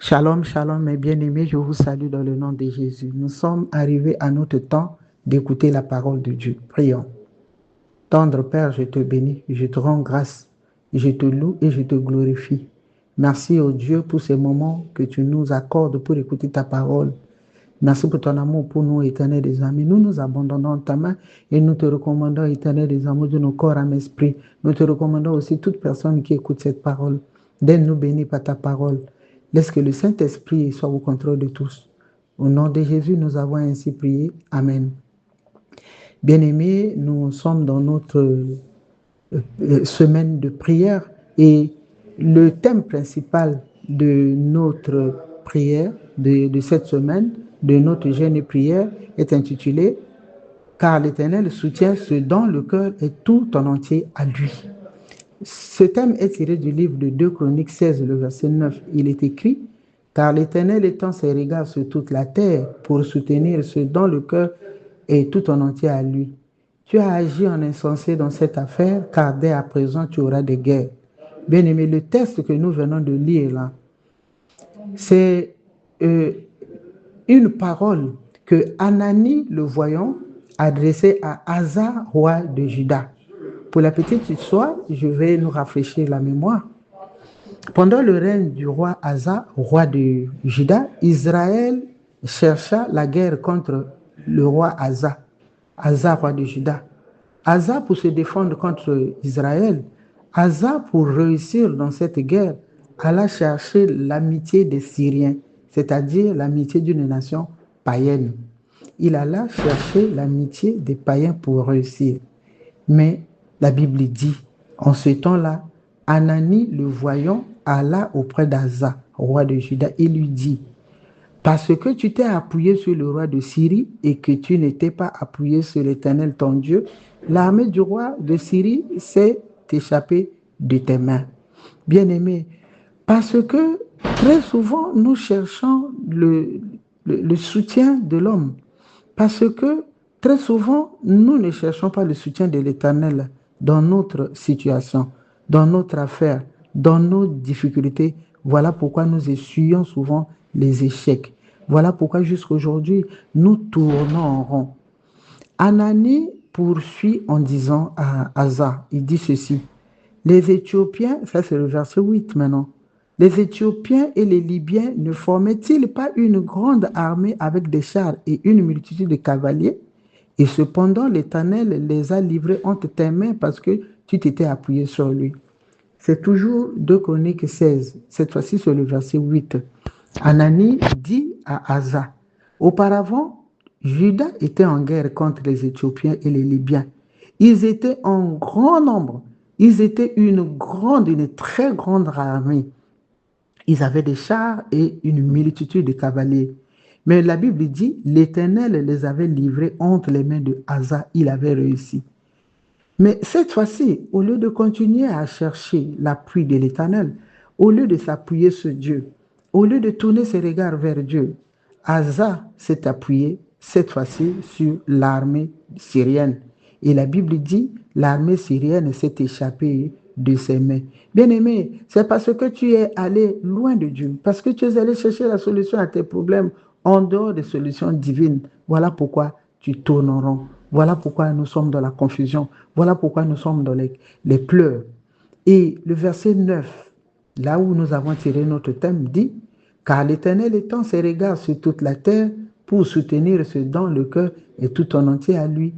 Shalom, shalom, mes bien-aimés, je vous salue dans le nom de Jésus. Nous sommes arrivés à notre temps d'écouter la parole de Dieu. Prions. Tendre Père, je te bénis, je te rends grâce, je te loue et je te glorifie. Merci, au Dieu, pour ces moments que tu nous accordes pour écouter ta parole. Merci pour ton amour pour nous, éternel des amis. Nous nous abandonnons en ta main et nous te recommandons, éternel des amours, de nos corps, âme, esprit. Nous te recommandons aussi toute personne qui écoute cette parole. Donne-nous bénis par ta parole. Laisse que le Saint-Esprit soit au contrôle de tous. Au nom de Jésus, nous avons ainsi prié. Amen. Bien-aimés, nous sommes dans notre semaine de prière et le thème principal de notre prière de cette semaine, de notre jeûne et prière, est intitulé « Car l'Éternel soutient ceux dont le cœur est tout en entier à lui ». Ce thème est tiré du livre de 2 Chroniques 16, le verset 9. Il est écrit « Car l'Éternel étend ses regards sur toute la terre pour soutenir ceux dont le cœur est tout en entier à lui. Tu as agi en insensé dans cette affaire, car dès à présent tu auras des guerres. » Bien-aimé, le texte que nous venons de lire là, c'est une parole que Anani, le voyant, adressait à Asa, roi de Juda. Pour la petite histoire, je vais nous rafraîchir la mémoire. Pendant le règne du roi Asa, roi de Juda, Israël chercha la guerre contre le roi Asa, roi de Juda. Asa, pour se défendre contre Israël, Asa, pour réussir dans cette guerre, alla chercher l'amitié des Syriens, c'est-à-dire l'amitié d'une nation païenne. Il alla chercher l'amitié des païens pour réussir. Mais la Bible dit, en ce temps-là, Anani, le voyant, alla auprès d'Asa, roi de Juda, et lui dit, parce que tu t'es appuyé sur le roi de Syrie et que tu n'étais pas appuyé sur l'Éternel ton Dieu, l'armée du roi de Syrie s'est échappée de tes mains. Bien-aimé, parce que très souvent nous cherchons le soutien de l'homme. Parce que très souvent nous ne cherchons pas le soutien de l'Éternel dans notre situation, dans notre affaire, dans nos difficultés. Voilà pourquoi nous essuyons souvent les échecs. Voilà pourquoi jusqu'aujourd'hui, nous tournons en rond. Anani poursuit en disant à Asa, il dit ceci, les Éthiopiens, ça c'est le verset 8 maintenant, les Éthiopiens et les Libyens ne formaient-ils pas une grande armée avec des chars et une multitude de cavaliers? Et cependant, l'Éternel les a livrés entre tes mains parce que tu t'étais appuyé sur lui. C'est toujours 2 Chroniques 16, cette fois-ci sur le verset 8. Anani dit à Asa, auparavant, Juda était en guerre contre les Éthiopiens et les Libyens. Ils étaient en grand nombre. Ils étaient une très grande armée. Ils avaient des chars et une multitude de cavaliers. Mais la Bible dit, l'Éternel les avait livrés entre les mains de Asa. Il avait réussi. Mais cette fois-ci, au lieu de continuer à chercher l'appui de l'Éternel, au lieu de s'appuyer sur Dieu, au lieu de tourner ses regards vers Dieu, Asa s'est appuyé cette fois-ci sur l'armée syrienne. Et la Bible dit, l'armée syrienne s'est échappée de ses mains. Bien-aimé, c'est parce que tu es allé loin de Dieu, parce que tu es allé chercher la solution à tes problèmes en dehors des solutions divines. Voilà pourquoi tu tournes en rond. Voilà pourquoi nous sommes dans la confusion. Voilà pourquoi nous sommes dans les pleurs. Et le verset 9, là où nous avons tiré notre thème, dit « Car l'Éternel étend ses regards sur toute la terre pour soutenir ceux dont le cœur est tout en entier à lui.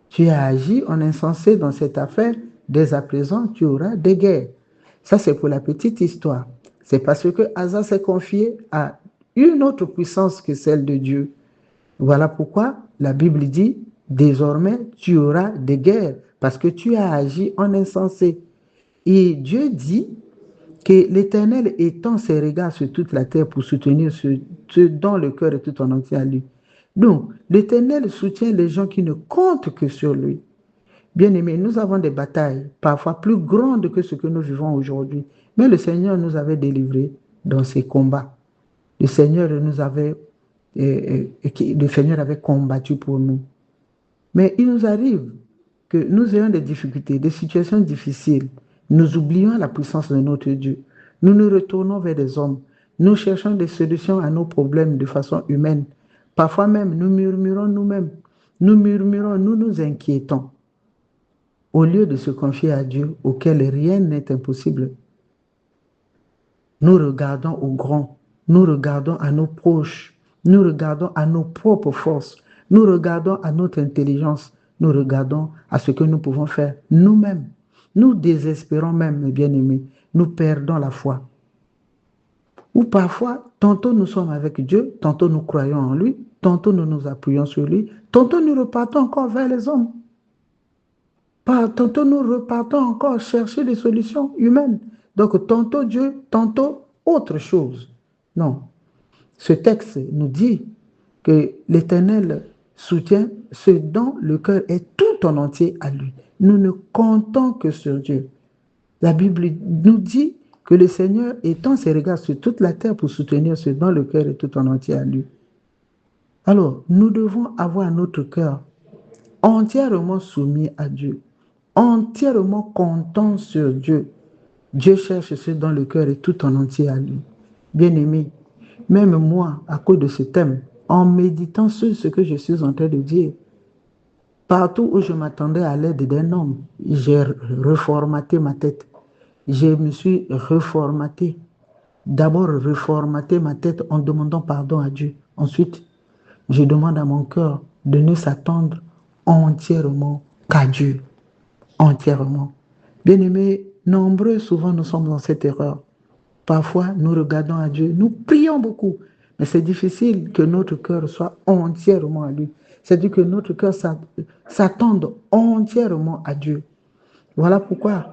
Tu as agi en insensé dans cette affaire, dès à présent tu auras des guerres. » Ça, c'est pour la petite histoire. C'est parce que Asa s'est confié à une autre puissance que celle de Dieu. Voilà pourquoi la Bible dit, désormais tu auras des guerres parce que tu as agi en insensé. Et Dieu dit que l'Éternel étend ses regards sur toute la terre pour soutenir ceux dont le cœur est tout en entier à lui. Donc, l'Éternel soutient les gens qui ne comptent que sur lui. Bien-aimés, nous avons des batailles parfois plus grandes que ce que nous vivons aujourd'hui. Mais le Seigneur nous avait délivrés dans ces combats. Le Seigneur le Seigneur avait combattu pour nous. Mais il nous arrive que nous ayons des difficultés, des situations difficiles. Nous oublions la puissance de notre Dieu. Nous nous retournons vers des hommes. Nous cherchons des solutions à nos problèmes de façon humaine. Parfois même, nous murmurons nous-mêmes. Nous murmurons, nous nous inquiétons. Au lieu de se confier à Dieu, auquel rien n'est impossible, nous regardons au grand, nous regardons à nos proches, nous regardons à nos propres forces, nous regardons à notre intelligence, nous regardons à ce que nous pouvons faire nous-mêmes. Nous désespérons même, mes bien-aimés, nous perdons la foi. Ou parfois, tantôt nous sommes avec Dieu, tantôt nous croyons en lui, tantôt nous nous appuyons sur lui, tantôt nous repartons encore vers les hommes. Tantôt nous repartons encore chercher des solutions humaines. Donc tantôt Dieu, tantôt autre chose. Non. Ce texte nous dit que l'Éternel soutient ce dont le cœur est tout en entier à lui. Nous ne comptons que sur Dieu. La Bible nous dit que le Seigneur étend ses regards sur toute la terre pour soutenir ce dont le cœur est tout en entier à lui. Alors, nous devons avoir notre cœur entièrement soumis à Dieu, entièrement comptant sur Dieu. Dieu cherche ce dont le cœur est tout en entier à lui. Bien-aimé, même moi, à cause de ce thème, en méditant sur ce que je suis en train de dire, partout où je m'attendais à l'aide d'un homme, j'ai reformaté ma tête. Je me suis reformaté. D'abord, reformater ma tête en demandant pardon à Dieu. Ensuite, je demande à mon cœur de ne s'attendre entièrement qu'à Dieu. Entièrement. Bien-aimés, nombreux souvent nous sommes dans cette erreur. Parfois, nous regardons à Dieu, nous prions beaucoup, mais c'est difficile que notre cœur soit entièrement à lui. C'est-à-dire que notre cœur s'attende entièrement à Dieu. Voilà pourquoi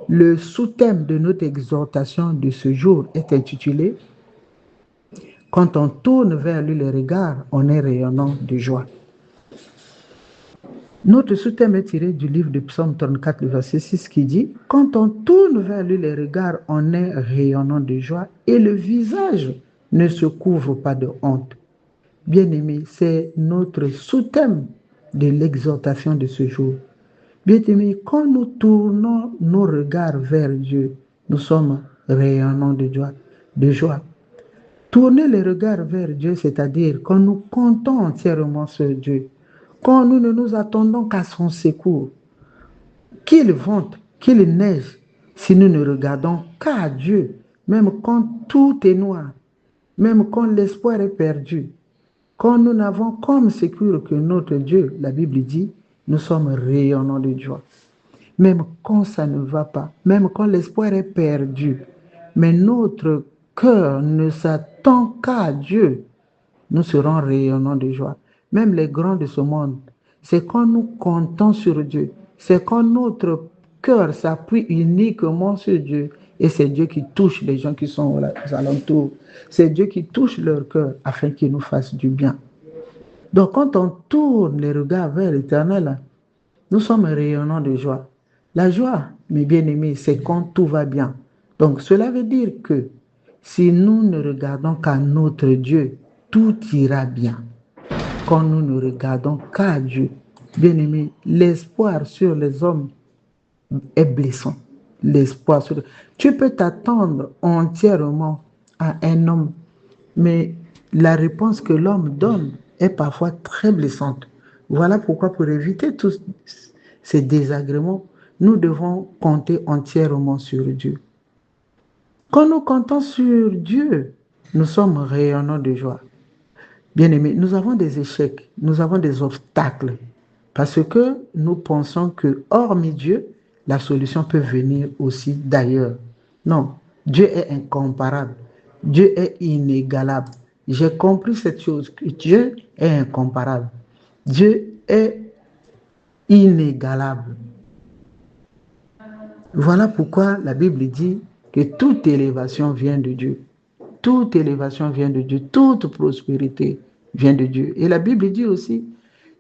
le sous-thème de notre exhortation de ce jour est intitulé « Quand on tourne vers lui les regards, on est rayonnant de joie ». Notre sous-thème est tiré du livre de Psaume 34, le verset 6 qui dit « Quand on tourne vers lui les regards, on est rayonnant de joie et le visage ne se couvre pas de honte. » Bien-aimé, c'est notre sous-thème de l'exhortation de ce jour. Bien-aimé, quand nous tournons nos regards vers Dieu, nous sommes rayonnants de joie. Tourner les regards vers Dieu, c'est-à-dire quand nous comptons entièrement sur Dieu, quand nous ne nous attendons qu'à son secours, qu'il vente, qu'il neige, si nous ne regardons qu'à Dieu, même quand tout est noir, même quand l'espoir est perdu, quand nous n'avons comme secours que notre Dieu, la Bible dit, nous sommes rayonnants de joie. Même quand ça ne va pas, même quand l'espoir est perdu, mais notre cœur ne s'attend qu'à Dieu, nous serons rayonnants de joie. Même les grands de ce monde, c'est quand nous comptons sur Dieu, c'est quand notre cœur s'appuie uniquement sur Dieu, et c'est Dieu qui touche les gens qui sont aux alentours. C'est Dieu qui touche leur cœur afin qu'il nous fasse du bien. Donc quand on tourne les regards vers l'Éternel, nous sommes rayonnants de joie. La joie, mes bien-aimés, c'est quand tout va bien. Donc cela veut dire que si nous ne regardons qu'à notre Dieu, tout ira bien. Quand nous ne regardons qu'à Dieu, bien-aimés, l'espoir sur les hommes est blessant. Tu peux t'attendre entièrement à un homme, mais la réponse que l'homme donne est parfois très blessante. Voilà pourquoi, pour éviter tous ces désagréments, nous devons compter entièrement sur Dieu. Quand nous comptons sur Dieu, nous sommes rayonnants de joie. Bien-aimés, nous avons des échecs, nous avons des obstacles, parce que nous pensons que, hormis Dieu, la solution peut venir aussi d'ailleurs. Non, Dieu est incomparable, Dieu est inégalable. J'ai compris cette chose, que Dieu est incomparable, Dieu est inégalable. Voilà pourquoi la Bible dit que toute élévation vient de Dieu. Toute élévation vient de Dieu, toute prospérité vient de Dieu. Et la Bible dit aussi,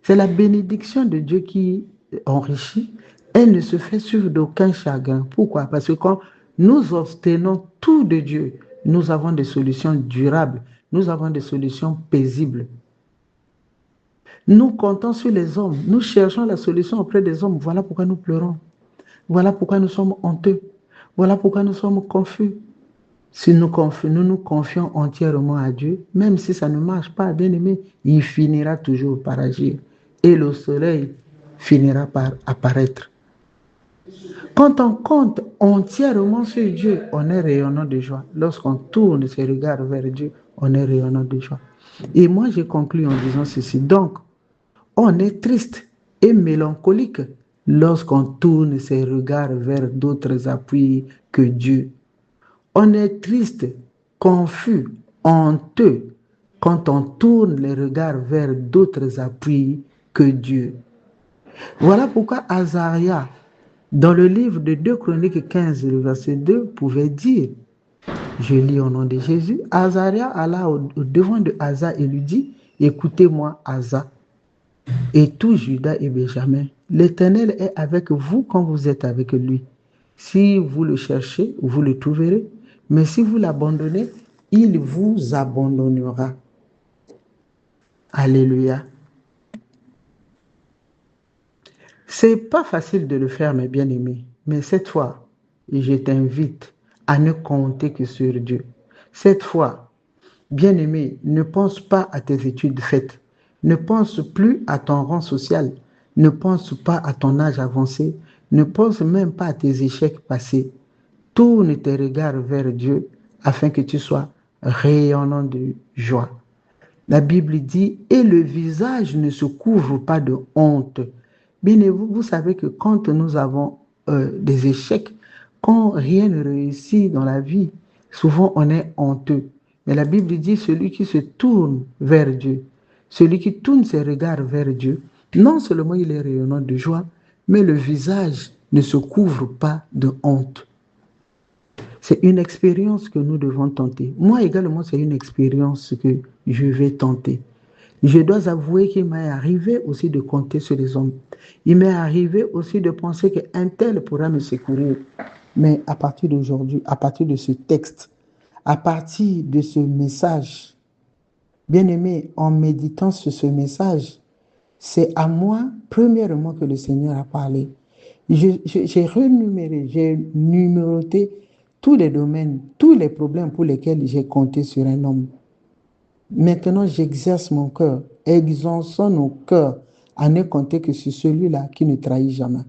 c'est la bénédiction de Dieu qui enrichit. Elle ne se fait suivre d'aucun chagrin. Pourquoi? Parce que quand nous obtenons tout de Dieu, nous avons des solutions durables, nous avons des solutions paisibles. Nous comptons sur les hommes, nous cherchons la solution auprès des hommes. Voilà pourquoi nous pleurons. Voilà pourquoi nous sommes honteux. Voilà pourquoi nous sommes confus. Si nous nous confions entièrement à Dieu, même si ça ne marche pas, bien aimé, il finira toujours par agir. Et le soleil finira par apparaître. Quand on compte entièrement sur Dieu, on est rayonnant de joie. Lorsqu'on tourne ses regards vers Dieu, on est rayonnant de joie. Et moi, j'ai conclu en disant ceci. Donc, on est triste et mélancolique lorsqu'on tourne ses regards vers d'autres appuis que Dieu. On est triste, confus, honteux quand on tourne les regards vers d'autres appuis que Dieu. Voilà pourquoi Azaria, dans le livre de 2 Chroniques 15, le verset 2, pouvait dire, je lis au nom de Jésus, Azaria alla au devant de Asa et lui dit, écoutez-moi Asa et tout Juda et Benjamin, l'Éternel est avec vous quand vous êtes avec lui. Si vous le cherchez, vous le trouverez, mais si vous l'abandonnez, il vous abandonnera. Alléluia. C'est pas facile de le faire, mes bien-aimés, mais cette fois, je t'invite à ne compter que sur Dieu. Cette fois, bien-aimé, ne pense pas à tes études faites, ne pense plus à ton rang social, ne pense pas à ton âge avancé, ne pense même pas à tes échecs passés. Tourne tes regards vers Dieu afin que tu sois rayonnant de joie. La Bible dit, et le visage ne se couvre pas de honte. Bien, vous savez que quand nous avons des échecs, quand rien ne réussit dans la vie, souvent on est honteux. Mais la Bible dit, celui qui se tourne vers Dieu, celui qui tourne ses regards vers Dieu, non seulement il est rayonnant de joie, mais le visage ne se couvre pas de honte. C'est une expérience que nous devons tenter. Moi également, c'est une expérience que je vais tenter. Je dois avouer qu'il m'est arrivé aussi de compter sur les hommes. Il m'est arrivé aussi de penser qu'un tel pourra me secourir. Mais à partir d'aujourd'hui, à partir de ce texte, à partir de ce message, bien aimé, en méditant sur ce message, c'est à moi, premièrement, que le Seigneur a parlé. J'ai renuméré, j'ai numéroté tous les domaines, tous les problèmes pour lesquels j'ai compté sur un homme. Maintenant, j'exerce mon cœur, exerçons nos cœurs à ne compter que sur celui-là qui ne trahit jamais,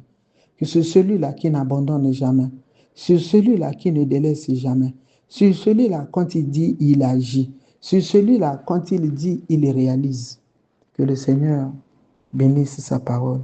que sur celui-là qui n'abandonne jamais, sur celui-là qui ne délaisse jamais, sur celui-là quand il dit, il agit, sur celui-là quand il dit, il réalise. Que le Seigneur bénisse sa parole.